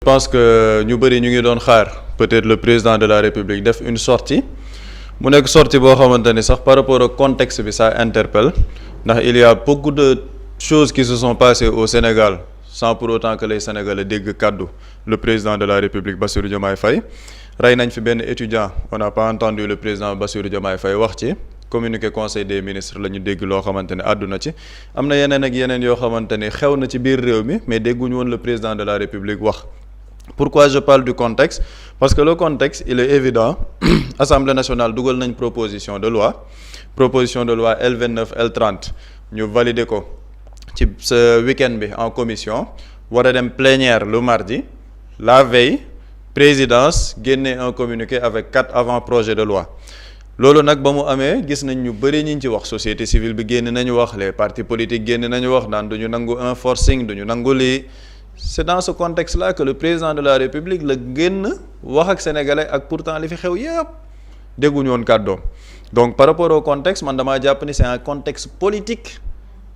pense que ñu bëri ñu ngi doon xaar peut-être le président de la République def une sortie mu nekk sortie boo xamante ni sax par rapport au contexte bi ça interpelle ndax il y a beaucoup de choses qui se sont passées au Sénégal sans pour autant que les Sénégalais dégg kàddu le président de la République Bassirou Diomaye Faye rey nañ fi benn étudiant on n'a pas entendu le président Bassirou Diomaye Faye wax ci communiqué conseil des ministres la ñu dégg loo xamante ne àdduna ci am na yeneen ak yeneen yoo xamante ni xew na ci biir réew mi mais dégguñu woon le président de la République wax. Pourquoi je parle du contexte? Parce que le contexte il est évident Assemblée nationale dugal nañ proposition de loi L29 L30 ñu valider ko ci ce week-end bi en commission war a dem plénière le mardi la veille présidence génne un communiqué avec 4 avant-projets de loi loolu nag ba mu amee gis nañ ñu bëri ñu ci wax société civile bi génn nañu wax les partis politiques génn nañu wax naan duñu nangu un forcing duñu nangu lii. C'est dans ce contexte-là que le président de la République la génn wax ak sénégalais ak pourtant li fi xew yëpp dégguñu woon kàddoom donc par rapport au contexte man damaa jàpp ni c'est un contexte politique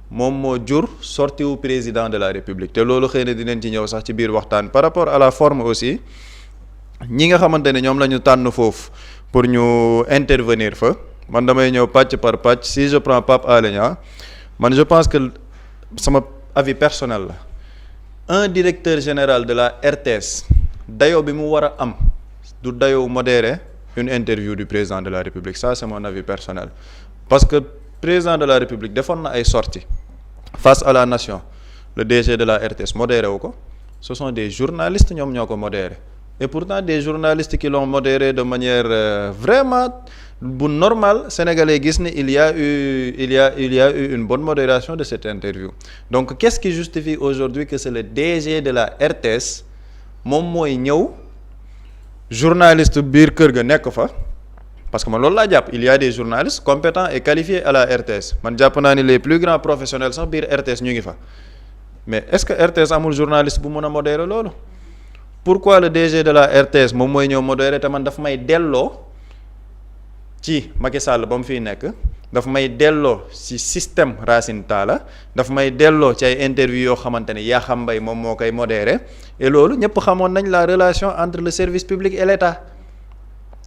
moom moo jur sortie wu président de la République te loolu xëy na dinañ ci ñëw sax ci biir waxtaan par rapport à la forme aussi ñi nga xamante ne ñoom la ñu tànn foofu pour ñu intervenir fa man damay ñëw pàcc par pàcc si je prends Pape Alé Niang man je pense que sama avis personnel la. Un directeur général de la RTS dayo bi mu war a am du dayo modérer une interview du président de la République ça c'est mon avis personnel parce que président de la République defoon na ay sorties face à la nation le DG de la RTS modéré wu ko ce sont des journalistes ñoom ñoo ko modéré et pourtant des journalistes qui l'ont modéré de manière vraiment bu normal sénégalais gis ne il y a eu une bonne modération de cette interview donc qu'est-ce qui justifie aujourd'hui que c'est le DG de la RTS moom mooy ñëw journaliste biir kër ga nekk fa parce que man loolu laa jàpp il y a des journalistes compétents et qualifiés à la RTS man jàpp naa ni les plus grands professionnels sax biir RTS ñu ngi fa mais est-ce que RTS amul journaliste bu mën a modérer loolu pourquoi le DG de la RTS moom mooy ñëw modérer te man daf may delloo ci Macky Sall ba mu fiy nekk daf may delloo ci système Racine Talla daf may delloo ci ay interview yoo xamante ne Yakham Mbaye moom moo koy modéré et loolu ñëpp xamoon nañ la relation entre le service public et l'État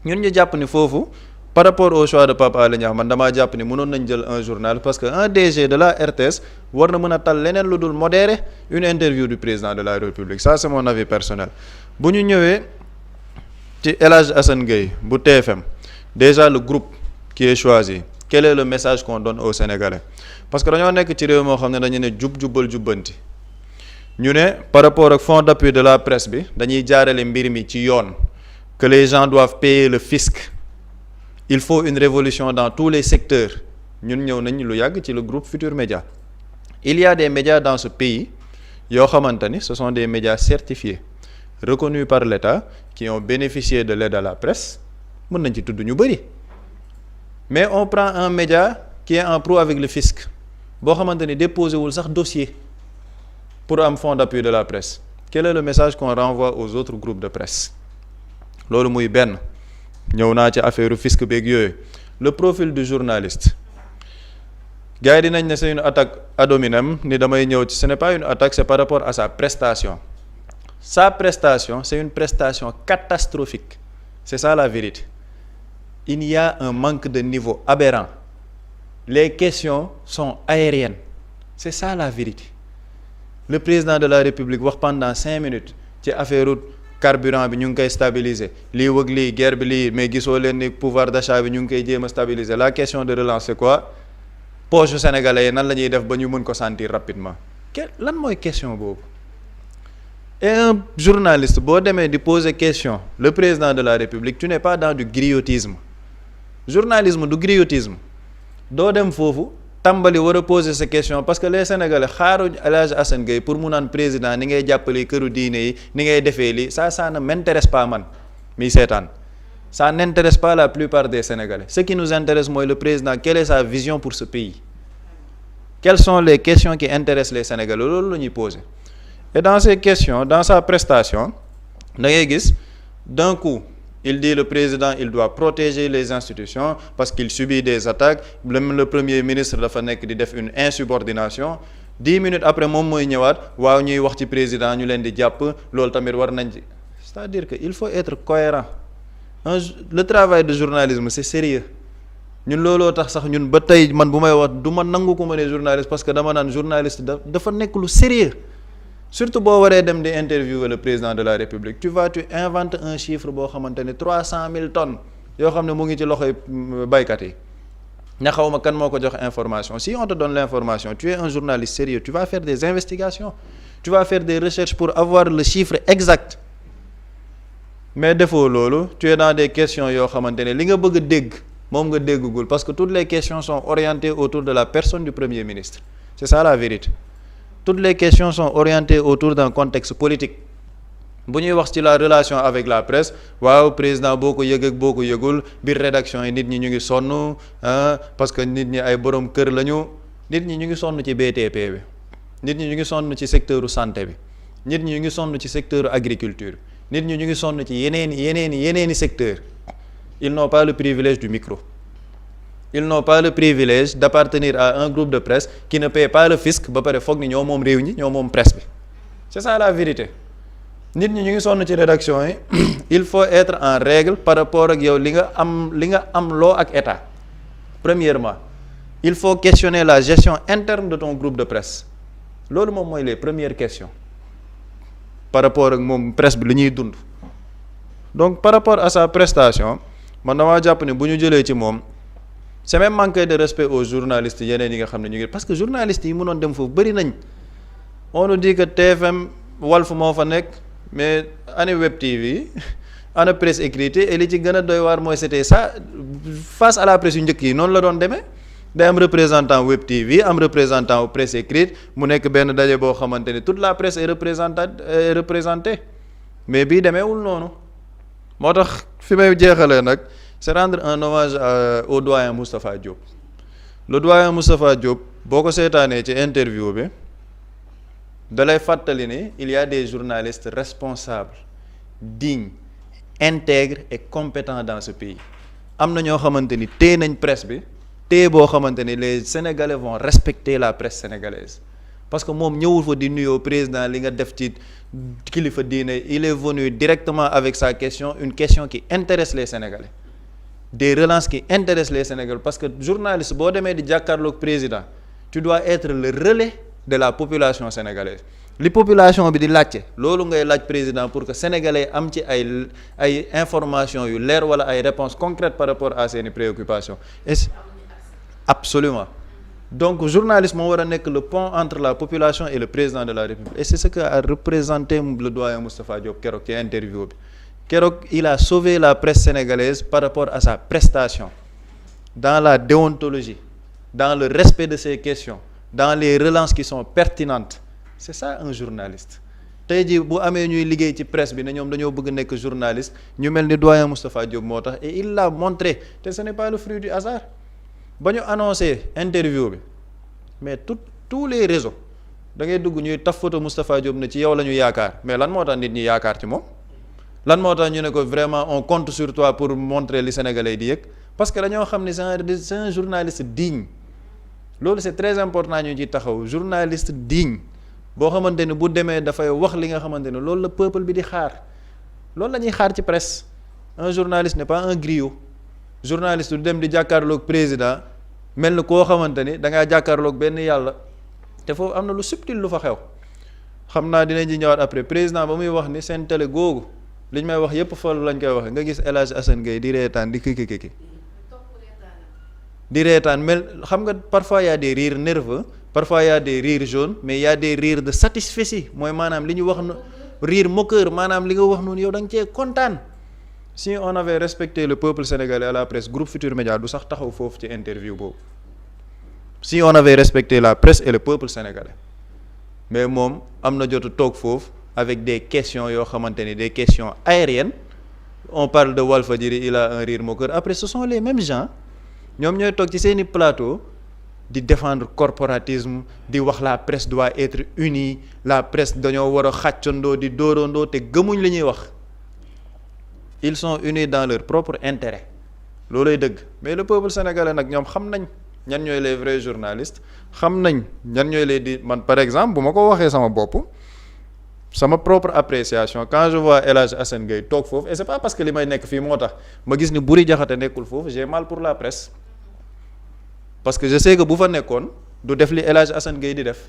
ñun ñu jàpp ni foofu par rapport au choix de Pape Alé Niang man damaa jàpp ni mënoon nañ jël un journal parce que un DG de la RTS war na mën a tal leneen lu dul modérer une interview du président de la République ça c'est mon avis personnel bu ñu ñëwee ci El Hadj Assane Gueye bu TFM déjà le groupe qui est choisi quel est le message qu'on donne aux Sénégalais parce que dañoo nekk ci réew moo xam ne dañu ne jubal jubbanti ñu ne par rapport ak fonds d'appui de la presse bi dañuy jaarale mbir mi ci yoon que les gens doivent payer le fisc il faut une révolution dans tous les secteurs ñun ñëw nañ lu yàgg ci le groupe Futur Média il y a des médias dans ce pays yoo xamante ni ce sont des médias certifiés reconnus par l'État qui ont bénéficié de l'aide à la presse mën nañ ci tudd ñu bëri mais on prend un média qui est en proie avec le fisc boo xamante ni déposé wul sax dossier pour am fonds d'appui de la presse quel est le message qu'on renvoie aux autres groupes de presse loolu muy benn ñëw naa ci affaire fisc beeg yooyu le profil du journaliste gars yi dinañ ne c'est une attaque ad hominem ni damay ñëw ci ce n'est pas une attaque c'est par rapport à sa prestation c'est une prestation catastrophique c'est ça la vérité il y a un manque de niveau aberrant les questions sont aériennes c'est ça la vérité le président de la République wax pendant 5 minutes ci affaire carburant bi ñu ngi koy stabiliser lii wëg lii guerre bi lii mais gisoo leen ni pouvoir d'achat bi ñu ngi koy jéem a stabiliser la question de relance c'est quoi poche sénégalais yi nan la ñuy def ba ñu mën ko sentir rapidement lan mooy question boobu et un journaliste boo demee di poser question le président de la République tu n'es pas dans du griotisme journalisme du griotisme doo dem foofu tàmbali war a poser ces questions parce que les Sénégalais xaaruñ El Hadj Assane Gueye pour mu naan président ni ngay jàppale këru diine yi ni ngay defee lii ça ne m'intéresse pas man miy seetaan ça n'intéresse pas la plupart des Sénégalais ce qui nous intéresse mooy le président quelle est sa vision pour ce pays quelles sont les questions qui intéressent les Sénégalais loolu la ñuy poser et dans ces questions dans sa prestation da ngay gis d'un coup il dit le président il doit protéger les institutions parce qu'il subit des attaques même le premier ministre dafa nekk di def une insubordination 10 minutes après moom mooy ñëwaat waaw ñuy wax ci président ñu leen di jàpp loolu tamit war nañ ci c'est-à-dire que il faut être cohérent le travail de journalisme c'est sérieux ñun looloo tax sax ñun ba tey man bu may wax du ma nangu ko ma ne journaliste parce que dama naan journaliste dafa nekk lu sérieux surtout boo waree dem di interviewer le président de la République tu inventes un chiffre boo xamante ne 300 000 tonnes yoo xam ne mu ngi ci loxoy baykat yi ña xaw ma kan moo ko jox information si on te donne l'information tu es un journaliste sérieux tu vas faire des investigations tu vas faire des recherches pour avoir le chiffre exact mais defoo loolu tu es dans des questions yoo xamante ne li nga bëgg a dégg moom nga déggugul parce que toutes les questions sont orientées autour de la personne du Premier ministre c'est ça la vérité toutes les questions sont orientées autour d'un contexte politique bu ñuy wax ci la relation avec la presse waaw président boo ko yëg ak boo ko yëgul biir rédaction yi nit ñi ñu ngi sonn parce que nit ñi ay borom kër lañu nit ñi ñu ngi sonn ci BTP bi nit ñi ñu ngi sonn ci secteur santé bi nit ñi ñu ngi sonn ci secteur agriculture nit ñi ñu ngi sonn ci yeneeni secteur ils n'ont pas le privilège du micro ils n'ont pas le privilège d'appartenir à un groupe de presse qui ne paie pas le fisc ba pare foog ni ñoo moom réew ñi ñoo moom presse bi c'est ça la vérité nit ñi ñu ngi sonn ci rédaction yi il faut être en règle par rapport ak yow li nga am loo ak état premièrement il faut questionner la gestion interne de ton groupe de presse loolu moom mooy les premières questions par rapport ak moom presse bi li ñuy dund donc par rapport à sa prestation man damaa jàpp ne bu ñu jëlee ci moom c'est même manquer de respect aux journalistes yeneen yi nga xam ne ñu ngi parce que journalistes yi mënoon dem foofu bëri nañ on nous dit que TFM Walf moo fa nekk mais ana Web TV ana presse écrite et li ci gën a doy waar mooy c'était ça face à la presse yu njëkk yi noonu la doon demee day am représentant Web TV am représentant presse écrite mu nekk benn daje boo xamante ne toute la presse est représentée mais bii demeewul noonu moo tax fi may jeexalee nag c'est rendre un hommage au doyen Moustapha Diop le doyen Moustapha Diop boo ko seetaanee ci interview bi da lay fàttali ne il y a des journalistes responsables dignes intègres et compétents dans ce pays am na ñoo xamante ni téye nañ presse bi téye boo xamante ni les Sénégalais vont respecter la presse sénégalaise parce que moom ñëwul fa di nuyoo président li nga def ci kilifa diine il est venu directement avec sa question une question qui intéresse les Sénégalais des relances qui intéressent les Sénégalais parce que journaliste boo demee di jàkkaarloog président tu dois être le relais de la population sénégalaise li population bi di laajte loolu ngay laaj président pour que sénégalais am ci ay informations yu leer wala ay réponses concrètes par rapport à seeni préoccupations et absolument donc journaliste moo war a nekk le pont entre la population et le président de la République et c'est ce que a représenté le doyen Moustapha Diop keroog ci interview bi keroog il a sauvé la presse sénégalaise par rapport à sa prestation dans la déontologie dans le respect de ses questions dans les relances qui sont pertinentes c'est ça un journaliste tey jii bu amee ñuy liggéey ci presse bi ne ñoom dañoo bëgg nekk journaliste ñu mel ni doyen Moustapha Diop moo tax et il l'a montré te ce n'est pas le fruit du hasard ba ñu annoncé interview bi mais tous les réseaux da ngay dugg ñuy taf photo Moustapha Diop ne ci yow la ñu yaakaar mais lan moo tax nit ñi yaakaar ci moom lan moo tax ñu ne ko vraiment on compte sur toi pour montrer li Sénégalais di yëg parce que dañoo xam ne c'est un journaliste digne loolu c'est très important ñu ci taxaw journaliste digne boo xamante ne bu demee dafay wax li nga xamante ne loolu la peuple bi di xaar loolu la ñuy xaar ci presse un journaliste n'est pas un griot journaliste du dem di jàkkaarloog président mel ni koo xamante ni da ngaa jàkkaarloog benn yàlla te foofu am na lu subtil lu fa xew xam naa dinañ ci ñëwaat après président ba muy wax ni seen télé googu li ñu may wax yépp fa lañ koy waxee nga gis El Hadj Assane Gueye di reetaan di kiki di reetaan mel xam nga parfois y a des rires nerveux parfois y a des rires jaunes mais y a des rires de satisfecit mooy maanaam li ñu wax rire moqueur maanaam li nga wax noonu yow da nga cee kontaan si on avait respecté le peuple sénégalais à la presse groupe Futurs Médias du sax taxaw foofu ci interview boobu si on avait respecté la presse et le peuple sénégalais mais moom am na jotu toog foofu avec des questions yoo xamante ni des questions aériennes on parle de Walfadjri il a un rire moqueur après ce sont les mêmes gens ñoom ñooy toog ci seeni plateau di défendre corporatisme di wax la presse doit être unie la presse dañoo war a xàccandoo di dóorandoo te gëmuñ li ñuy wax ils sont unis dans leur propre intérêt loolay dëgg mais le peuple sénégalais nag ñoom xam nañ ñan ñooy les vrais journalistes xam nañ ñan ñooy les di man par exemple bu ma ko waxee sama bopp sama propre appréciation quand je vois El Hadj Assane Gueye toog foofu et c'est pas parce que li may nekk fii moo tax ma gis ni Buri Diakhaté nekkul foofu j'ai mal pour la presse parce que je sais que bu fa nekkoon du def li El Hadj Assane Gueye di def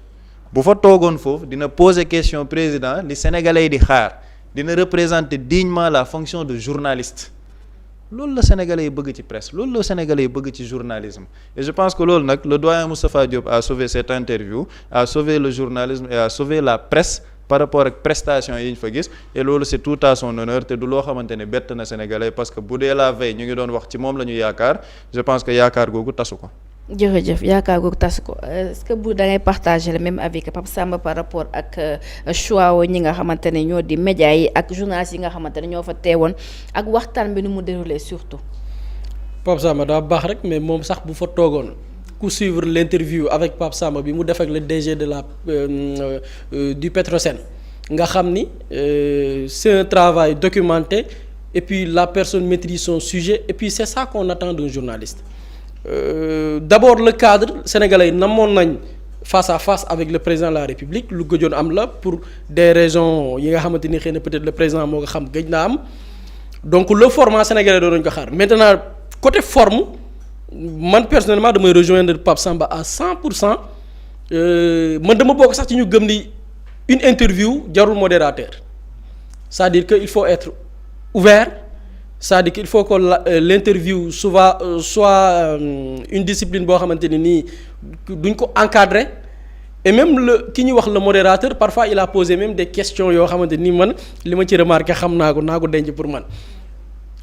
bu fa toogoon foofu dina poser question président li sénégalais yi di xaar dina représenter dignement la fonction de journaliste loolu la sénégalais yi bëgg ci presse loolu la sénégalais yi bëgg ci journalisme et je pense que loolu nag le doyen Moustapha Diop a sauvé cette interview a sauvé le journalisme et a sauvé la presse par rapport ak prestation yi ñu fa gis et loolu c'est tout à son honneur te du loo xamante ne bett na sénégalais parce que bu dee la veille ñu ngi doon wax ci moom la ñu yaakaar je pense que yaakaar googu tasu ko. jërëjëf yaakaar googu tas ko est-ce que bu da ngay partager le même avis que Pape Samba par rapport ak choix ñi nga xamante ne ñoo di médias yi ak journalistes yi nga xamante ne ñoo fa teewoon ak waxtaan bi nu mu déroulé surtout. Pape Samba daa baax rek mais moom sax bu fa toogoon ku suivre l'interview avec Pape Samba bi mu def ak le DG de la du Petrosen nga xam ni c'est un travail documenté et puis la personne maîtrise son sujet et puis c'est ça qu'on attend d'un journaliste. D'abord le cadre sénégalais namoon nañ face à face avec le président de la République lu gëjoon am la pour des raisons yi nga xamante ni xëy na peut-être le président moo ko xam gëj naa am donc le format sénégalais doon nañ ko xaar maintenant côté forme man personnellement damay rejoindre Pape Samba à 100% man dama bokk sax ci ñu gëm ni une interview jarul modérateur c'est-à-dire que il faut être ouvert. C'est-à-dire qu'il faut que l'interview soit une discipline boo xamante ne nii duñ ko encadrer et même ki ñuy wax le modérateur parfois il a posé même des questions yoo xamante ni man li ma ci remarqué xam naa ko denc pour man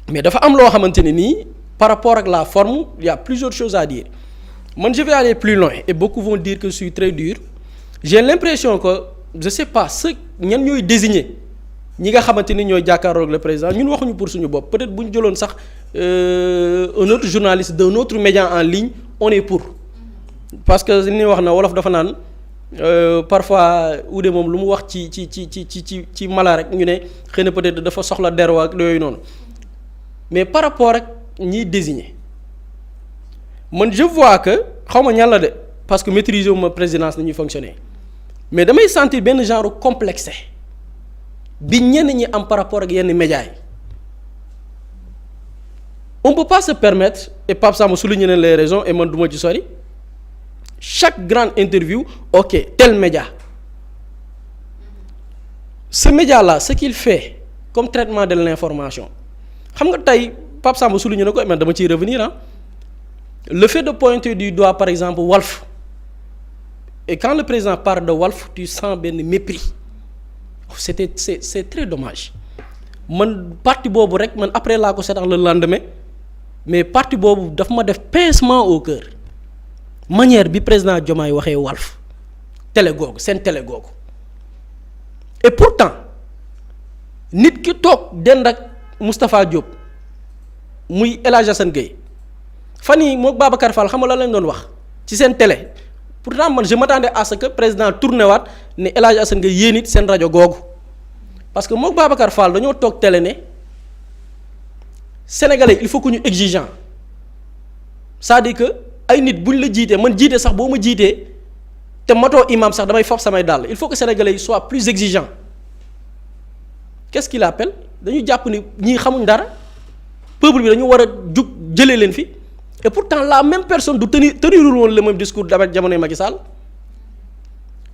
mais dafa am loo xamante ne nii par rapport ak la forme il y a plusieurs choses à dire man je vais aller plus loin et beaucoup vont dire que je suis très dur j'ai l'impression que je sais pas ñan ñooy désigner ñi nga xamante ni ñooy jàkkaaroog le président ñun waxuñu pour suñu bopp peut-être bu ñu jëloon sax un autre journaliste d'un autre média en ligne on est pour parce que li ñuy wax na wolof dafa naan parfois uude moom lu mu wax ci mala rek ñu ne xëy na peut-être dafa soxla derwa ak yooyu noonu mais par rapport ak ñiy désigner man je vois que xaw ma ñan la de parce que maîtriser wu ma présidence ni ñuy fonctionner mais damay sentir benn genre complexé bi ñenn ñi am par rapport ak yenn médias yi on peut pas se permettre et Pape Samba souligne les raisons et man du ma ci sori chaque grande interview ok tel média ce média là ce qu'il fait comme traitement de l'information xam nga tey Pape Samba souligne na ko mais dama ciy revenir le fait de pointer du doigt par exemple Walf et quand le président parle de Walf tu sens benn mépris c'est très dommage man parti boobu rek man après laa ko seetaan le lendemain mais parti boobu daf ma def pincement au cœur manière bi président Diomaye waxee Walf télé googu seen télé googu et pourtant nit ki toog dend ak Moustapha Diop muy El Hadj Assane Gueye fan yii moom Babacar Fall xam nga lan lañ doon wax ci seen télé pourtant man je m'attendais à ce que président tourné waat ne El Hadj Assane Gueye yéen it seen rajo googu parce que moom Babacar Fall dañoo toog télé ne sénégalais il faut que ñu exigeant c'est-à-dire que ay nit buñ la jiitee man jiite sax boo ma jiitee te matoo imam sax damay fab samay dàll il faut que sénégalais yi soient plus exigeants qu'est-ce qu'il appelle dañu jàpp ni ñii xamuñ dara peuple bi dañu war a jug jëlee leen fi et pourtant la même personne du tenirul woon le même discours d'avec jamonoy Macky Sall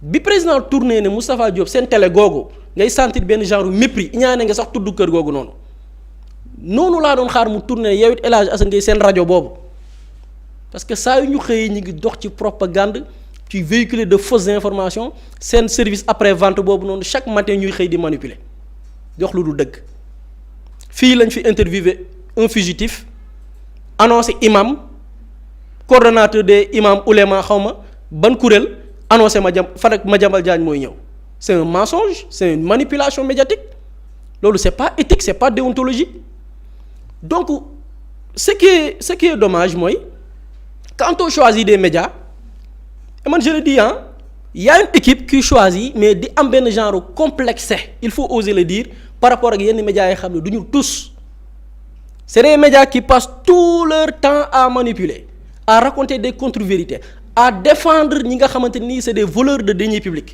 bi président tourné ne Moustapha Diop seen télé googu ngay sentir benn genre mépris ñaane nga sax tudd kër googu noonu laa doon xaar mu tourné yow it El Hadj Assane Gueye seen rajo boobu parce que saa yu ñu xëyee ñu ngi dox ci propagande ci véhiculer de fausses informations seen service après vente boobu noonu chaque matin ñuy xëy di manipuler jox lu du dëgg fii lañ fi interviewé un fugitif annoncé imam coordonnateur des imams ouléma xawma ban kuréel annoncé Madiambal Diagne mooy ñëw c'est un mensonge c'est une manipulation médiatique loolu c'est pas éthique c'est pas déontologique donc ce qui est dommage mooy quand on choisit des médias et man je le dis il y a une équipe qui choisit mais di am benn genre complexé il faut oser le dire par rapport ak yenn médias yi xam ne du ñu tous c'est des médias qui passent tout leur temps à manipuler à raconter des contre-vérités à défendre ñi nga xamante ni c'est des voleurs de deniers publics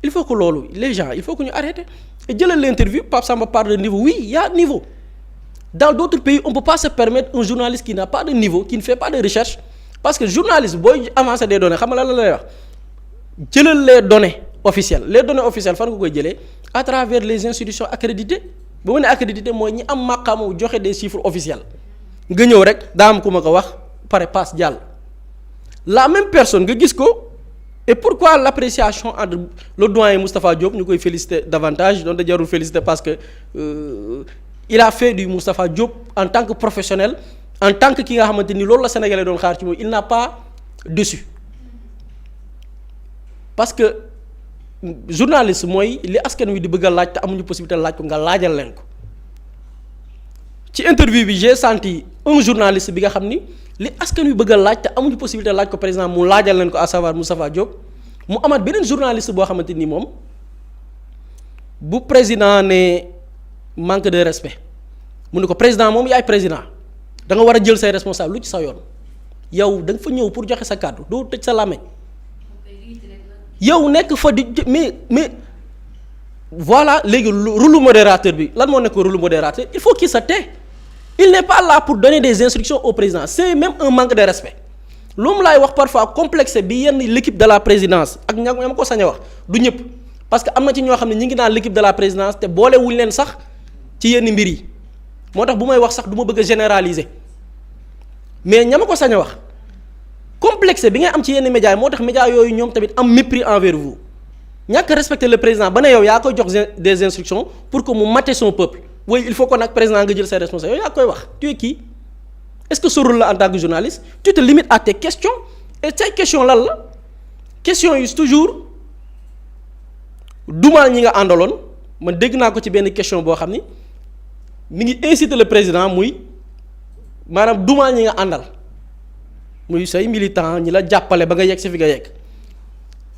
il faut que loolu les gens il faut que ñu arrêter et jëlal l'interview Pape Samba parle de niveau oui il y a niveau dans d'autres pays on peut pas se permettre un journaliste qui n'a pas de niveau qui ne fait pas de recherche parce que journaliste booy avancer des données xam nga lan la lay wax jëlal les données officielles fan nga koy jëlee à travers les institutions accréditées ba mu ne accrédité mooy ñi am maqaamu joxe des chiffres officiels nga ñëw rek daa am ku ma ko wax pare passe jàll la même personne nga gis ko et pourquoi l'appréciation entre le doyen Moustapha Diop ñu koy féliciter davantage donc da jarul féliciter parce que il a fait du Moustapha Diop en tant que professionnel en tant que ki nga xamante ni loolu la Sénégalais doon xaar ci moom il n'a pas déçu parce que journaliste mooy li askan wi di bëgg a laaj te amuñu possibilité laaj ko nga laajal leen ko ci interview bi j'ai senti un journaliste bi nga xam ni li askan wi bëgg a laaj te amuñu possibilité laaj ko président mu laajal leen ko à savoir Moustapha Diop mu amaat beneen journaliste boo xamante ni moom bu président ne manque de respect mu ne ko président moom yaay président da nga war a jël say responsable lu ci sa yoon yow da nga fa ñëw pour joxe sa kàddu doo tëj sa làmmiñ yow nekk fa di mais voilà léegi rôle modérateur bi lan moo nekk rôle modérateur il faut qu'il se tait il n'est pas là pour donner des instructions au président c'est même un manque de respect loolu laay wax parfois complexe bi yenn l'équipe de la présidence ak ña ma ko sañ a wax du ñëpp parce que am na ci ñoo xam ne ñi ngi naan l'équipe de la présidence te boole wuñ leen sax ci yenn mbir yi moo tax bu may wax sax du ma bëgg a généraliser mais ña ma ko sañ a wax complexe bi ngay am ci yenn médias yi moo tax médias yooyu ñoom tamit am mépris envers vous ñàkk respecter le président ba ne yow yaa koy jox des instructions pour que mu mate son peuple oui il faut que nag président nga jël ses responsabilités yow yaa koy wax tu es qui est-ce que sa rôle la en tant que journaliste tu te limites à tes questions et say questions lan la questions yi toujours dumal ñi nga àndaloon man dégg naa ko ci benn question boo xam ni mi ngi inciter le président muy maanaam dumal ñi nga àndal muy say militant ñi la jàppale ba nga yegg si fi nga yegg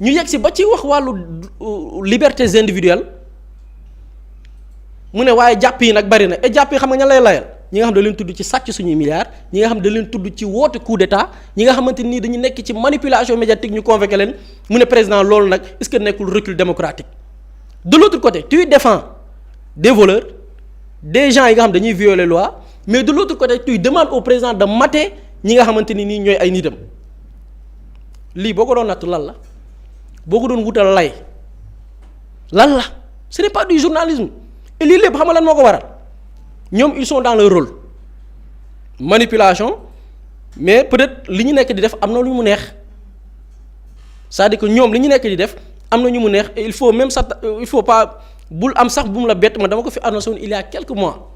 ñu yegg si ba ci wax wàllu libertés individuelles mu ne waaye jàpp yi nag bari na et jàpp yi xam nga ña lay layal ñi nga xam da leen tudd ci sàcc suñuy milliards ñi nga xam da leen tudd ci woote coup d'état ñi nga xamante nii dañu nekk ci manipulation médiatique ñu convoqué leen mu ne président loolu nag est-ce que nekkul recul démocratique de l'autre côté tu défends des voleurs des gens yi nga xam dañuy violer loi mais de l'autre côté tu demandes au président de mater ñi nga xamante ni nii ñooy ay nitam lii boo ko doon natt lan la boo ko doon wutal lay lan la ce n'est pas du journalisme et lii lépp xam nga lan moo ko waral ñoom ils sont dans leur rôle manipulation mais peut-être li ñu nekk di def am na lu mu neex c'est-à-dire que ñoom li ñu nekk di def am na ñu mu neex et il faut même sax il faut pas bul am sax bu mu la bett ma dama ko fi annoncé woon il y a quelques mois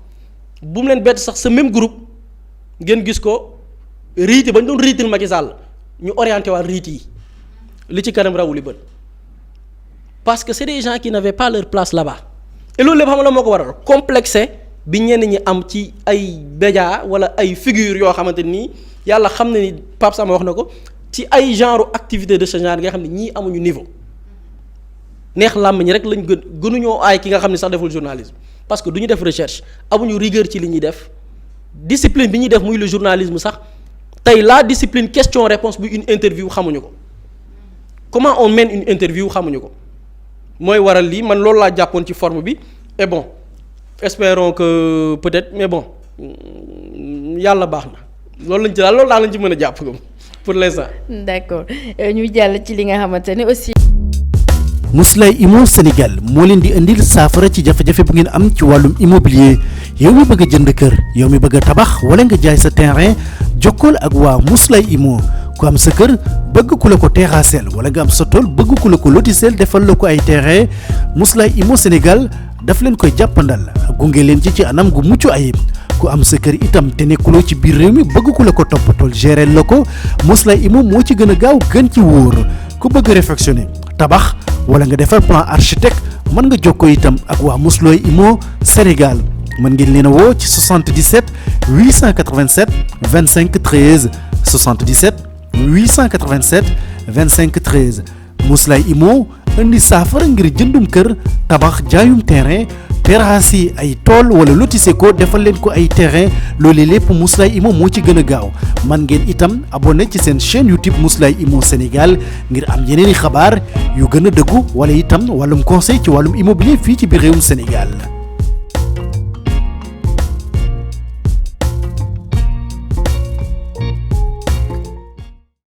bu mu leen bett sax ce même groupe ngeen gis ko riiti ba ñu doon riitil Macky Sall ñu orienté waat riiti yi li ci kanam rawu li bët parce que c'est des gens qui n'avaient pas leur place là-bas et loolu lépp xam nga la moo ko waral complexé bi ñenn ñi am ci ay médias wala ay figures yoo xamante nii yàlla xam na ni Pape Samba wax na ko ci ay genre activité de ce genre nga xam ne ñii amuñu niveau neex làmb ñi rek lañ gënuñoo aay ki nga xam ne sax deful journalisme parce que du ñu def recherche amuñu rigueur ci li ñuy def discipline bi ñuy def muy le journalisme sax tey la discipline question réponse bu une interview xamuñu ko comment on mène une interview xamuñu ko mooy waral lii man loolu laa jàppoon ci forme bi et bon espérons que peut-être mais bon yàlla baax na loolu lañ ci daal loolu daal lañ ci mën a jàpp pour l'instant. d'accord ñu jàll ci li nga xamante ne aussi. Mously Immo Sénégal moo leen di indil saafara ci jafe-jafe bu ngeen am ci wàllum immobilier yow mi bëgg a jënd kër yow mi bëgg a tabax wala nga jaay sa terrain jokkool ak waa Mously Immo ku am sa kër bëgg ku la ko terrassel wala nga am sa tool bëgg ku la ko lotisel defal la ko ay terrain Mously Immo Sénégal daf leen koy jàppandal gunge leen ci anam gu mucc ayib ku am sa kër itam te nekkuloo ci biir réew mi bëgg ku la ko toppatool gérer la ko Mously Immo moo ci gën a gaaw gën ci wóor ku bëgg réfectionner tabax wala nga defar plan architecte mën nga jokkoo itam ak waa Mously Immo Sénégal mën ngeen leen a woo ci 77 887 25 13 77 887 25 13 Mously Immo indi saafara ngir jëndum kër tabax jaayum terrain terrasse ay tool wala lotissé ko defal leen ko ay terrain loolee lépp Mously Immo moo ci gën a gaaw man ngeen itam abonné ci seen chaîne YouTube Mously Immo Sénégal ngir am yeneeni xabaar yu gën a dëggu wala itam wàllum conseil ci wàllum immobilier fii ci biir réewum Sénégal